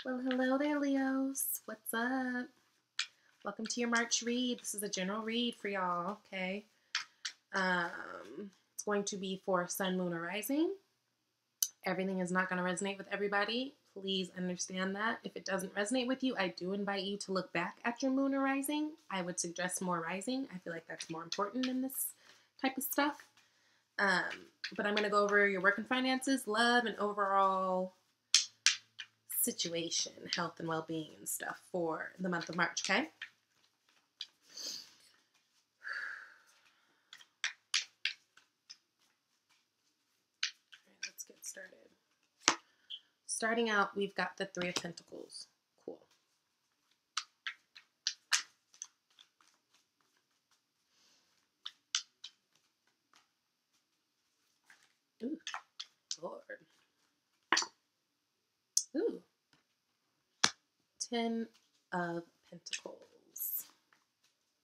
Well, hello there, Leos. What's up? Welcome to your March read. This is a general read for y'all, okay? It's going to be for Sun, Moon, or Rising. Everything is not going to resonate with everybody. Please understand that. If it doesn't resonate with you, I do invite you to look back at your Moon or Rising. I would suggest more Rising. I feel like that's more important in this type of stuff. But I'm going to go over your work and finances, love, and overall situation, health and well-being and stuff for the month of March, okay? All right, let's get started. Starting out, we've got the Three of Pentacles. Cool. Ooh, Lord. Ooh. 10 of Pentacles.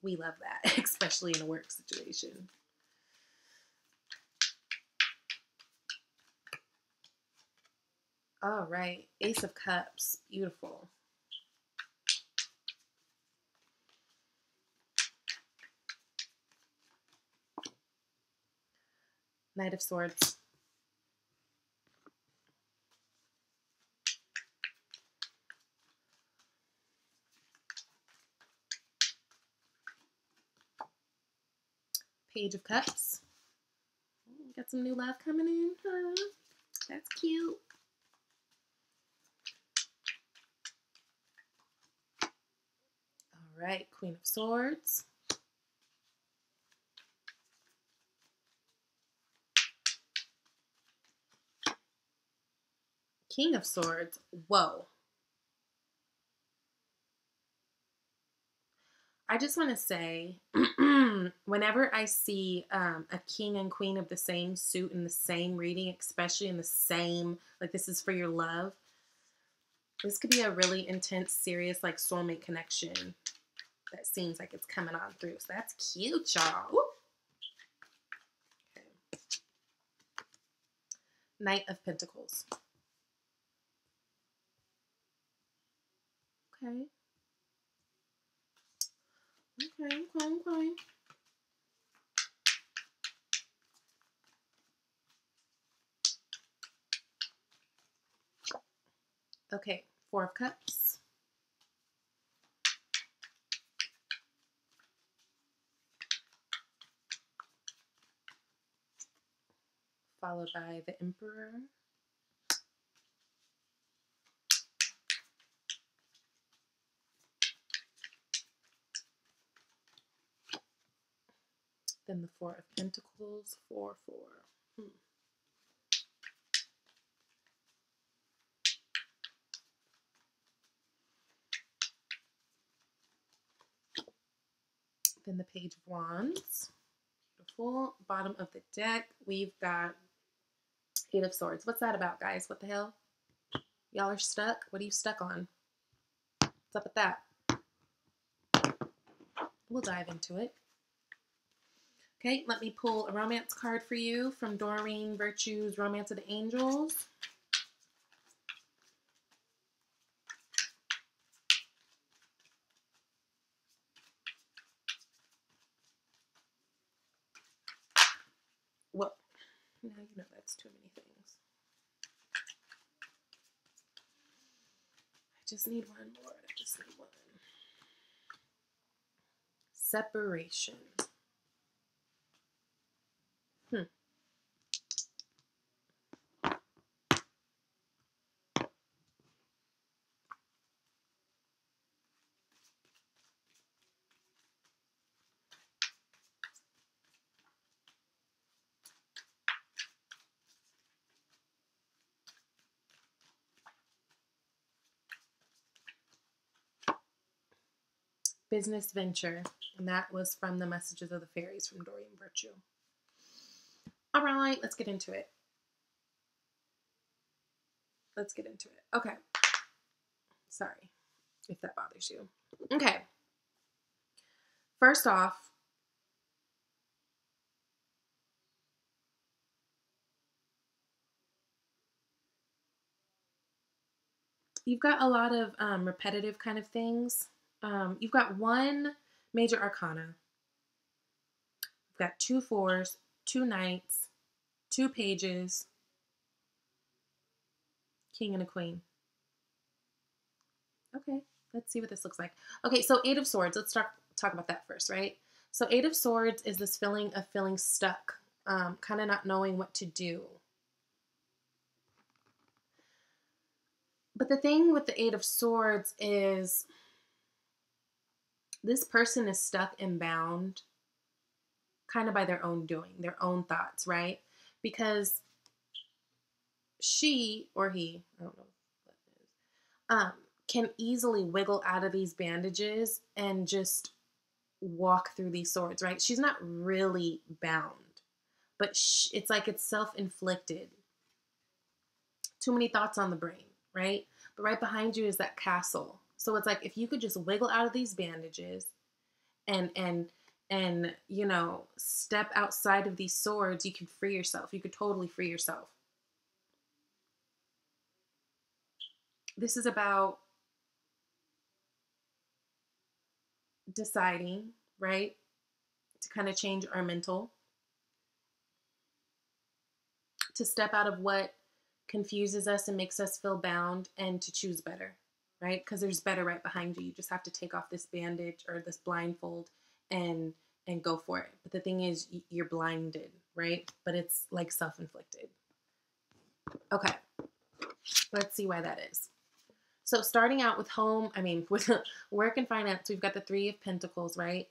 We love that, especially in a work situation. All right, Ace of Cups. Beautiful. Knight of Swords. Page of Cups. Got some new love coming in, huh? That's cute. All right, Queen of Swords. King of Swords. Whoa. I just want to say, whenever I see a king and queen of the same suit in the same reading, especially in the same, like this is for your love, this could be a really intense, serious, like soulmate connection that seems like it's coming on through. So that's cute, y'all. Okay. Knight of Pentacles. Okay. Okay. Okay, Four of Cups. Followed by the Emperor. Then the Four of Pentacles, 4, 4. Then the Page of Wands. Beautiful. Bottom of the deck, we've got Eight of Swords. What's that about, guys? What the hell? Y'all are stuck? What are you stuck on? What's up with that? We'll dive into it. Okay, let me pull a romance card for you from Doreen Virtue's Romance of the Angels. Well, now you know that's too many things. I just need one more. I just need one. Separation. Business venture. And that was from the Messages of the Fairies from Doreen Virtue. All right, let's get into it. Let's get into it. Okay. Sorry if that bothers you. Okay. First off, You've got a lot of repetitive kind of things. You've got one major arcana. You've got 2 4s, 2 knights, 2 pages, king and a queen. Okay, let's see what this looks like. Okay, so 8 of Swords. Let's talk about that first, right? So 8 of Swords is this feeling of feeling stuck, kind of not knowing what to do. But the thing with the 8 of Swords is this person is stuck and bound kind of by their own doing, their own thoughts, right? Because she or he, I don't know what that is, can easily wiggle out of these bandages and just walk through these swords, right? She's not really bound, but it's like it's self-inflicted. Too many thoughts on the brain, right? But right behind you is that castle. So it's like if you could just wiggle out of these bandages and you know, step outside of these swords, you could free yourself. You could totally free yourself. This is about deciding, right? To kind of change our mental, to step out of what confuses us and makes us feel bound, and to choose better, right? Because there's better right behind you. You just have to take off this bandage or this blindfold and go for it. But the thing is, you're blinded, right? But it's like self-inflicted. Okay, let's see why that is. So starting out with with work and finance, we've got the 3 of Pentacles, right?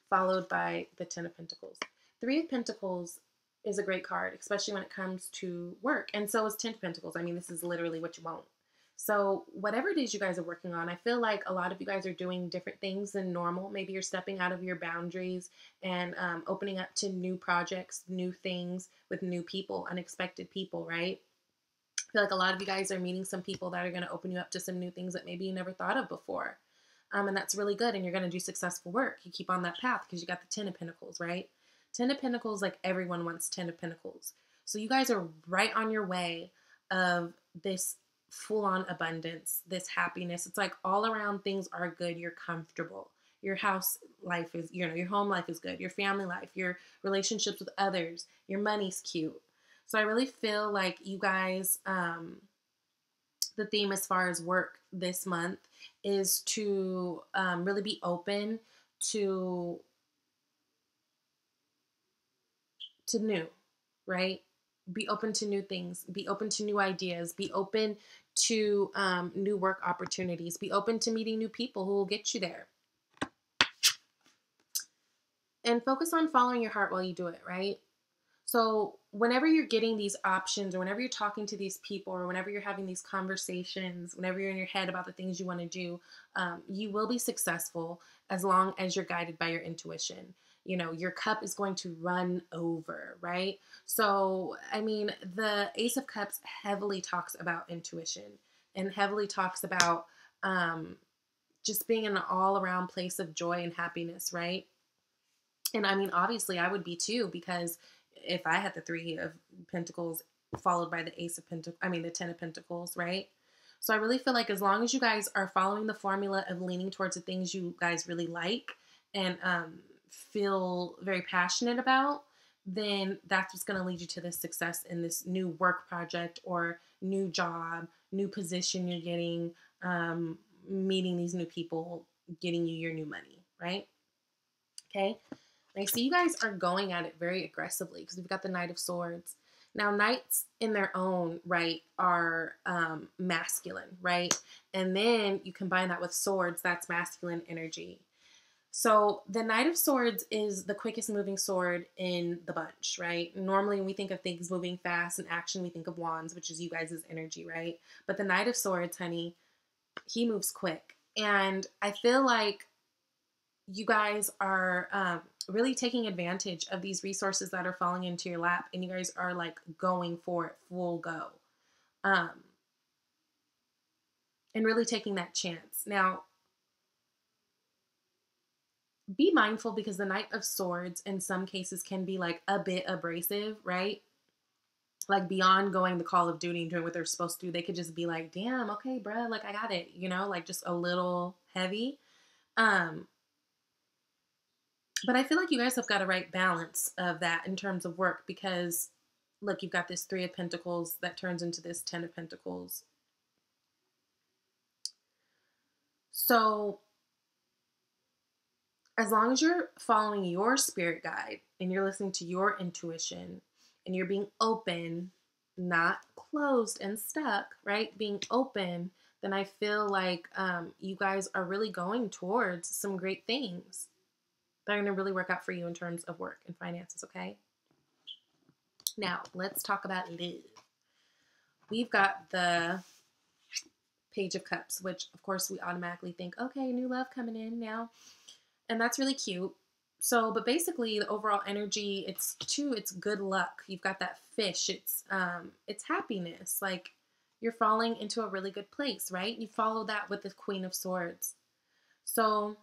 Followed by the 10 of Pentacles. 3 of Pentacles is a great card, especially when it comes to work. And so is 10 of Pentacles. I mean, this is literally what you want. So whatever it is you guys are working on, I feel like a lot of you guys are doing different things than normal. Maybe you're stepping out of your boundaries and opening up to new projects, new things with new people, unexpected people, right? I feel like a lot of you guys are meeting some people that are going to open you up to some new things that maybe you never thought of before. And that's really good. And you're going to do successful work. You keep on that path because you got the 10 of Pentacles, right? 10 of Pentacles, like everyone wants 10 of Pentacles. So you guys are right on your way of this full-on abundance, this happiness. It's like all around things are good. You're comfortable. Your house life is, you know, your home life is good. Your family life, your relationships with others, your money's cute. So I really feel like you guys, the theme as far as work this month is to really be open to new, right? Be open to new things. Be open to new ideas. Be open to new work opportunities. Be open to meeting new people who will get you there. And focus on following your heart while you do it, right? So whenever you're getting these options, or whenever you're talking to these people, or whenever you're having these conversations, whenever you're in your head about the things you want to do, you will be successful as long as you're guided by your intuition. You know, your cup is going to run over, right? So, I mean, the Ace of Cups heavily talks about intuition and heavily talks about just being in an all-around place of joy and happiness, right? And I mean, obviously I would be too, because if I had the 3 of Pentacles followed by the Ace of Pentacles, the 10 of Pentacles, right? So I really feel like as long as you guys are following the formula of leaning towards the things you guys really like and feel very passionate about, then that's what's going to lead you to this success in this new work project or new job, new position you're getting, meeting these new people, getting you your new money, right? Okay. I see you guys are going at it very aggressively because we've got the Knight of Swords. Now, knights in their own right are masculine, right? And then you combine that with swords, that's masculine energy. So the Knight of Swords is the quickest moving sword in the bunch, right? Normally when we think of things moving fast and action, we think of wands, which is you guys' energy, right? But the Knight of Swords, honey, he moves quick. And I feel like you guys are really taking advantage of these resources that are falling into your lap, and you guys are like going for it full go. And really taking that chance. Now, be mindful because the Knight of Swords in some cases can be like a bit abrasive, right? like beyond going the call of duty and doing what they're supposed to do. They could just be like, damn, okay, bruh, like I got it, you know, like just a little heavy. But I feel like you guys have got a right balance of that in terms of work, because look, you've got this 3 of Pentacles that turns into this 10 of Pentacles. So as long as you're following your spirit guide and you're listening to your intuition and you're being open, not closed and stuck, right? Being open, then I feel like you guys are really going towards some great things that are going to really work out for you in terms of work and finances, okay? Now, let's talk about love. We've got the Page of Cups, which, of course, we automatically think, okay, new love coming in now. And that's really cute. So, but basically, the overall energy, it's good luck. You've got that fish. It's happiness. Like, you're falling into a really good place, right? You follow that with the Queen of Swords. So,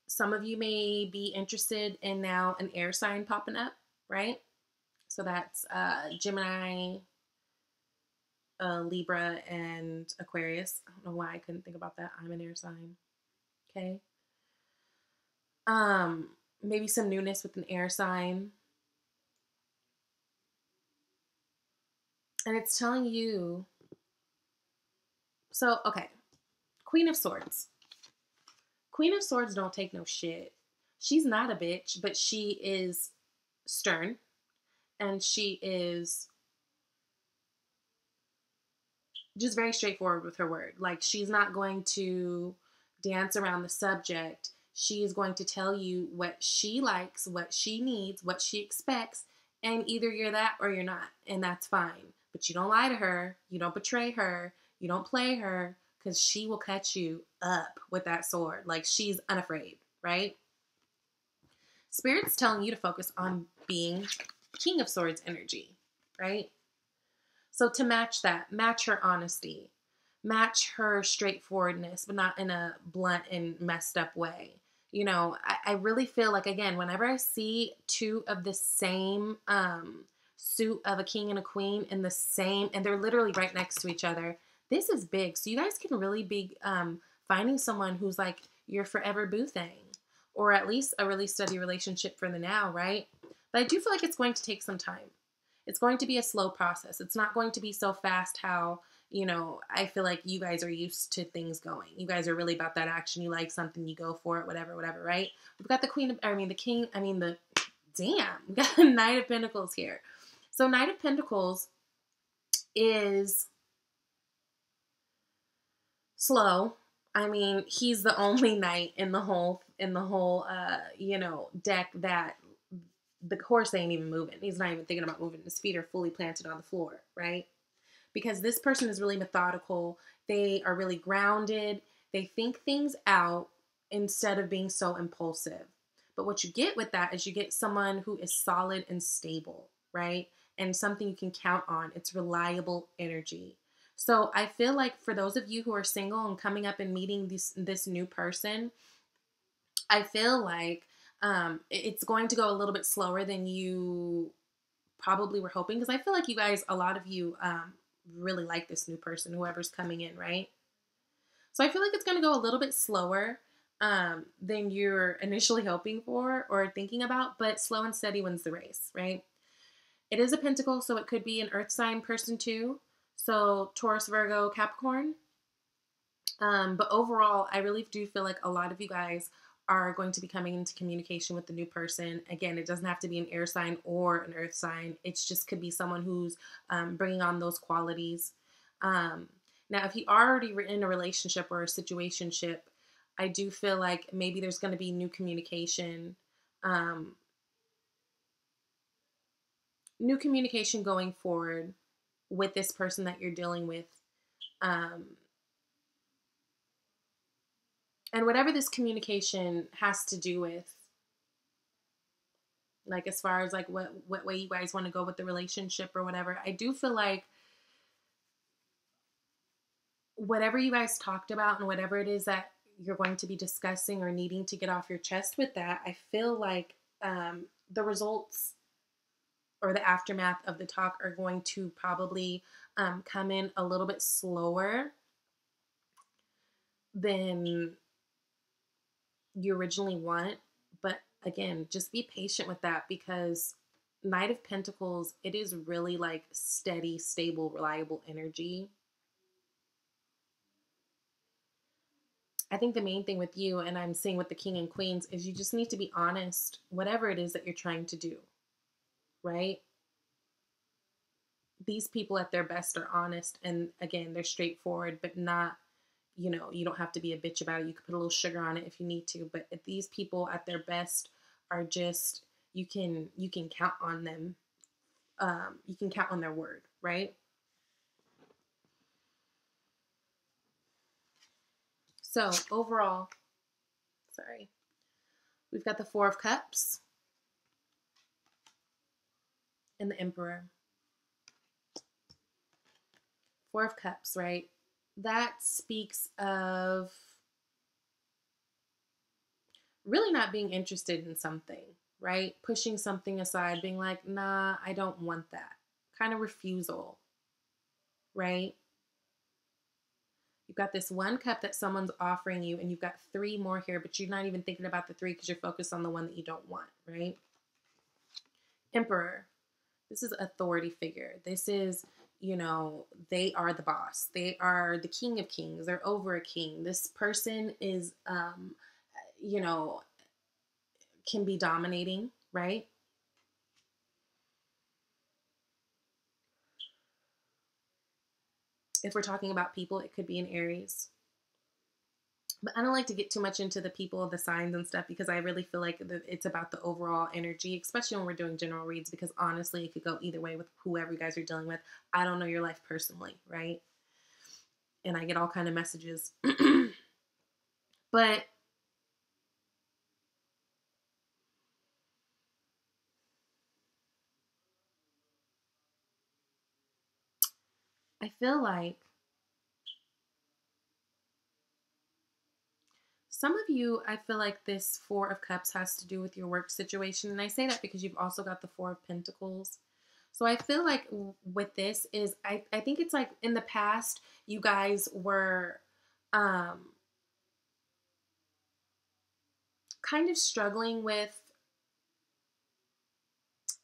some of you may be interested in now an air sign popping up, right? So that's Gemini, Libra, and Aquarius. I don't know why I couldn't think about that. I'm an air sign. Okay. Maybe some newness with an air sign. And it's telling you, so, okay, Queen of Swords. Queen of Swords don't take no shit. She's not a bitch, but she is stern, and she is just very straightforward with her word. Like, she's not going to dance around the subject. She is going to tell you what she likes, what she needs, what she expects, and either you're that or you're not, and that's fine. But you don't lie to her, you don't betray her, you don't play her, because she will cut you up with that sword. Like, she's unafraid, right? Spirit's telling you to focus on being King of Swords energy, right? So to match that, match her honesty, match her straightforwardness, but not in a blunt and messed up way. You know, I really feel like, again, whenever I see 2 of the same suit of a king and a queen in the same, and they're literally right next to each other, this is big. So you guys can really be finding someone who's like your forever boo thing, or at least a really steady relationship for the now, right? But I do feel like it's going to take some time. It's going to be a slow process. It's not going to be so fast how, you know, I feel like you guys are used to things going. You guys are really about that action. You like something, you go for it, whatever, right? We've got the we got the Knight of Pentacles here. So Knight of Pentacles is slow. I mean, he's the only knight in the whole deck that the horse ain't even moving. He's not even thinking about moving. His feet are fully planted on the floor, right? Because this person is really methodical. They are really grounded. They think things out instead of being so impulsive. But what you get with that is you get someone who is solid and stable, right? And something you can count on. It's reliable energy. So I feel like for those of you who are single and coming up and meeting this new person, I feel like it's going to go a little bit slower than you probably were hoping, because I feel like you guys, a lot of you really like this new person, whoever's coming in, right? So I feel like it's going to go a little bit slower than you're initially hoping for or thinking about, but slow and steady wins the race, right? It is a pentacle, so it could be an earth sign person too. So Taurus, Virgo, Capricorn. But overall, I really do feel like a lot of you guys are going to be coming into communication with the new person. Again, it doesn't have to be an air sign or an earth sign. It just could be someone who's bringing on those qualities. Now, if you are already in a relationship or a situationship, I do feel like maybe there's going to be new communication. New communication going forward with this person that you're dealing with. And whatever this communication has to do with, like as far as like what way you guys want to go with the relationship or whatever, I do feel like whatever you guys talked about and whatever it is that you're going to be discussing or needing to get off your chest with that, I feel like the results or the aftermath of the talk are going to probably come in a little bit slower than you originally want. But again, just be patient with that, because Knight of Pentacles, it is really like steady, stable, reliable energy. I think the main thing with you, and I'm seeing with the King and Queens, is you just need to be honest, whatever it is that you're trying to do, right? These people at their best are honest, and again, they're straightforward, but not, you know, you don't have to be a bitch about it. You can put a little sugar on it if you need to, but if these people at their best are just, you can count on them. You can count on their word, right? So overall, sorry, we've got the Four of Cups and the Emperor. Four of Cups, right? That speaks of really not being interested in something, right? Pushing something aside, being like, nah, I don't want that. Kind of refusal, right? You've got this one cup that someone's offering you, and you've got three more here, but you're not even thinking about the three because you're focused on the one that you don't want, right? Emperor. This is authority figure. This is, you know, they are the boss. They are the king of kings. They're over a king. This person is, you know, can be dominating, right? If we're talking about people, it could be an Aries. But I don't like to get too much into the people, the signs and stuff, because I really feel like it's about the overall energy, especially when we're doing general reads, because honestly, it could go either way with whoever you guys are dealing with. I don't know your life personally, right? And I get all kind of messages. But I feel like some of you, I feel like this Four of Cups has to do with your work situation. And I say that because you've also got the Four of Pentacles. So I feel like with this is, I think it's like in the past, you guys were kind of struggling with,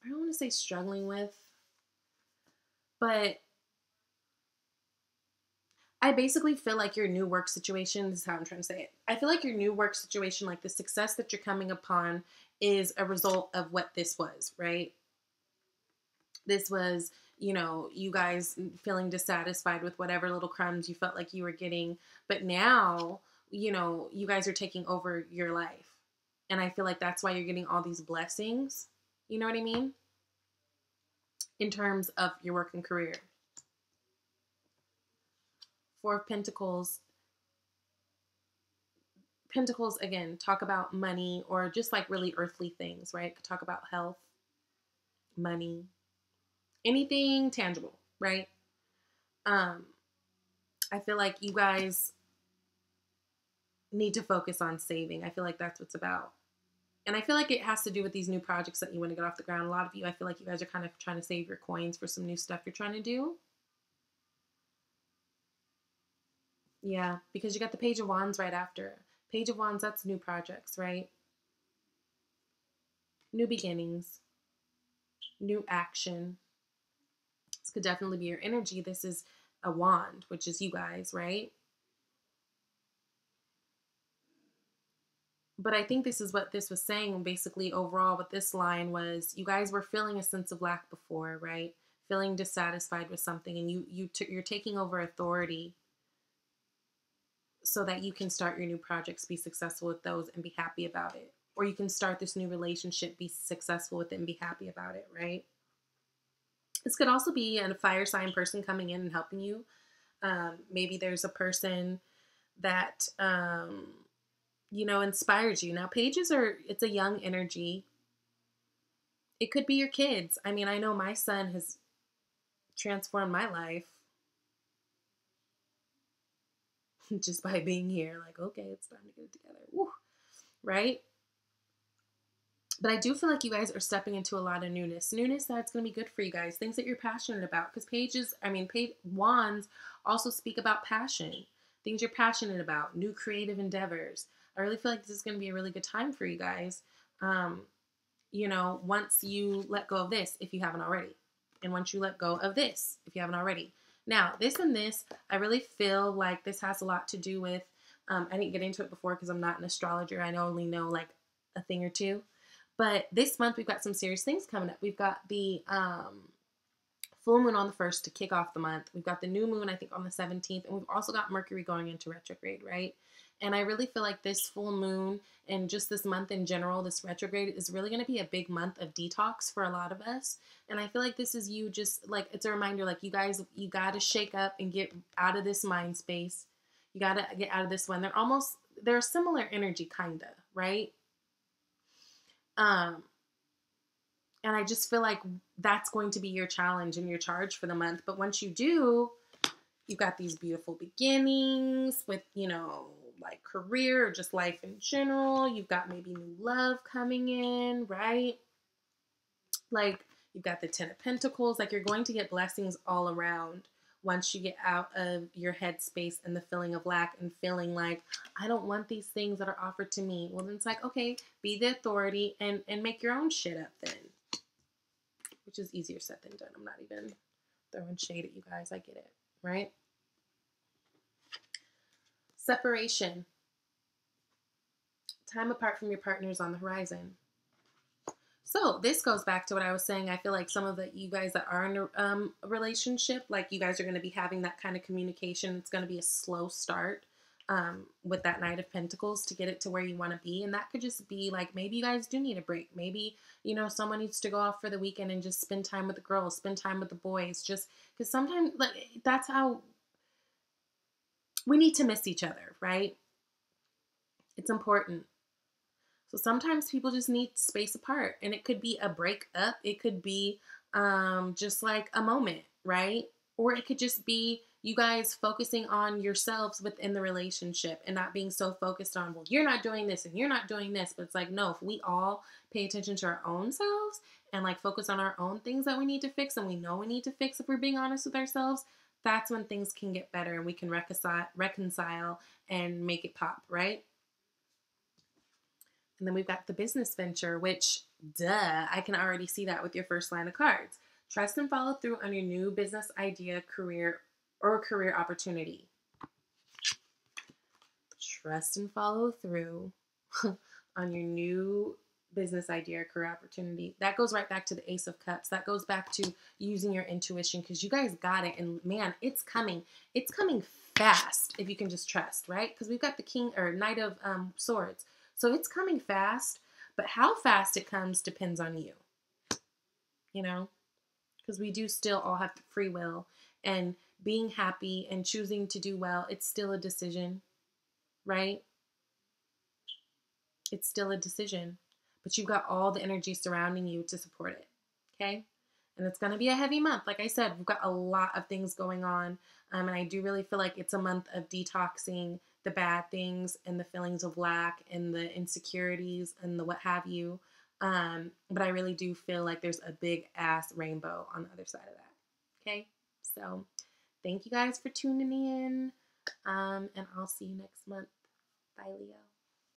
I don't want to say struggling with, but I basically feel like your new work situation, this is how I'm trying to say it. I feel like your new work situation, like the success that you're coming upon, is a result of what this was, right? This was, you know, you guys feeling dissatisfied with whatever little crumbs you felt like you were getting. But now, you know, you guys are taking over your life. And I feel like that's why you're getting all these blessings. You know what I mean? In terms of your work and career. Four of Pentacles. Pentacles, again, talk about money or just like really earthly things, right? Could talk about health, money, anything tangible, right? I feel like you guys need to focus on saving. I feel like that's what's about. And I feel like it has to do with these new projects that you want to get off the ground. A lot of you, I feel like you guys are kind of trying to save your coins for some new stuff you're trying to do. Yeah, because you got the Page of Wands right after. Page of Wands, that's new projects, right? New beginnings, new action. This could definitely be your energy. This is a wand, which is you guys, right? But I think this is what this was saying basically overall with this line was you guys were feeling a sense of lack before, right? Feeling dissatisfied with something, and you're taking over authority so that you can start your new projects, be successful with those, and be happy about it. Or you can start this new relationship, be successful with it, and be happy about it, right? This could also be a fire sign person coming in and helping you. Maybe there's a person that, you know, inspires you. Now, pages it's a young energy. It could be your kids. I mean, I know my son has transformed my life just by being here. Like, okay, it's time to get it together. Woo. Right? But I do feel like you guys are stepping into a lot of newness. Newness that's going to be good for you guys. Things that you're passionate about. Because wands also speak about passion. Things you're passionate about. New creative endeavors. I really feel like this is going to be a really good time for you guys. Once you let go of this, if you haven't already. And once you let go of this, if you haven't already. Now, this and this, I really feel like this has a lot to do with, I didn't get into it before because I'm not an astrologer. I only know like a thing or two. But this month, we've got some serious things coming up. We've got the full moon on the 1st to kick off the month. We've got the new moon, I think, on the 17th. And we've also got Mercury going into retrograde, right? And I really feel like this full moon and just this month in general, this retrograde is really going to be a big month of detox for a lot of us. And I feel like this is you just, like, it's a reminder, like, you guys, you got to shake up and get out of this mind space. You got to get out of this one. They're a similar energy, kind of, right? And I just feel like that's going to be your challenge and your charge for the month. But once you do, you've got these beautiful beginnings with, like career or just life in general. You've got maybe new love coming in, right? Like you've got the 10 of Pentacles. Like you're going to get blessings all around once you get out of your headspace and the feeling of lack and feeling like, I don't want these things that are offered to me. Well, then it's like, okay, be the authority and make your own shit up then. Which is easier said than done. I'm not even throwing shade at you guys. I get it, right? Separation. Time apart from your partners on the horizon. So this goes back to what I was saying. I feel like some of you guys that are in a relationship, like you guys are going to be having that kind of communication. It's going to be a slow start with that Knight of Pentacles to get it to where you want to be. And that could just be like, maybe you guys do need a break. Maybe, someone needs to go off for the weekend and just spend time with the girls, spend time with the boys. Just because sometimes like that's how we need to miss each other, right? It's important. So sometimes people just need space apart, and it could be a breakup. It could be just like a moment, right? Or it could just be you guys focusing on yourselves within the relationship and not being so focused on, well, you're not doing this and you're not doing this. But it's like, no, if we all pay attention to our own selves and like focus on our own things that we need to fix, and we know we need to fix if we're being honest with ourselves, that's when things can get better and we can reconcile and make it pop, right? And then we've got the business venture, which, I can already see that with your first line of cards. Trust and follow through on your new business idea, career opportunity. Trust and follow through on your new business idea, career opportunity. That goes right back to the Ace of Cups. That goes back to using your intuition because you guys got it. And man, it's coming. It's coming fast if you can just trust, right? Because we've got the Knight of Swords. So it's coming fast, but how fast it comes depends on you, because we do still all have free will, and being happy and choosing to do well, it's still a decision, right? It's still a decision, but you've got all the energy surrounding you to support it, okay? And it's going to be a heavy month. Like I said, we've got a lot of things going on, and I do really feel like it's a month of detoxing the bad things and the feelings of lack and the insecurities and the what have you. But I really do feel like there's a big ass rainbow on the other side of that. Okay. So thank you guys for tuning in. And I'll see you next month. Bye, Leo.